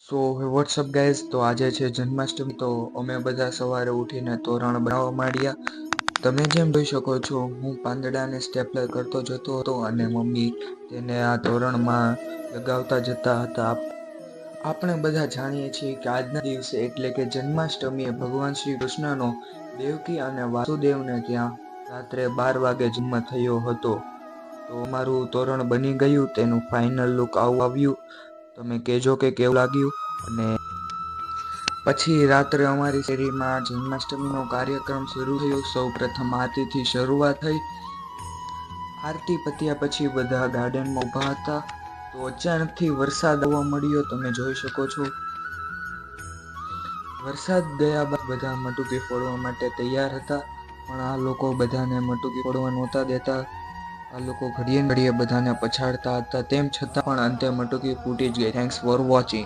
સો WhatsApp guys, તો આજે છે જન્માષ્ટમી. તો અમે બધા સવારે ઉઠીને તોરણ બનાવવા માંડ્યા. તમે જેમ જોઈ શકો છો, હું પાંદડાને સ્ટેપલર કરતો જતો હતો અને મમ્મી તેને આ તોરણમાં લગાવતા જતા હતા. આપણે બધા જાણીએ છીએ કે આજના દિવસે એટલે કે જન્માષ્ટમી એ ભગવાન શ્રી કૃષ્ણનો દેવકી અને વાસુદેવને ત્યાં રાત્રે 12 વાગે જન્મ થયો હતો. તો અમારું તોરણ બની ગયું, તેનું ફાઇનલ લુક આવું આવ્યું. તમે કહેજો કે કેવું લાગ્યું. અને પછી રાત્રે અમારી શેરીમાં જન્માષ્ટમીનો કાર્યક્રમ શરૂ થયો. સૌ પ્રથમ આરતીથી શરૂઆત થઈ. આરતી પત્યા પછી બધા ગાર્ડનમાં ઊભા હતા. તો અચાનકથી વરસાદ આવવા મળ્યો, તમે જોઈ શકો છો. વરસાદ ગયા બાદ બધા મટકી ફોડવા માટે તૈયાર હતા, પણ આ લોકો બધાને મટકી ફોડવા નહોતા દેતા. આ લોકો ઘડીએ ઘડીએ બધાને પછાડતા હતા. તેમ છતાં પણ અંતે મટકી ફૂટી જ ગઈ. Thanks for watching.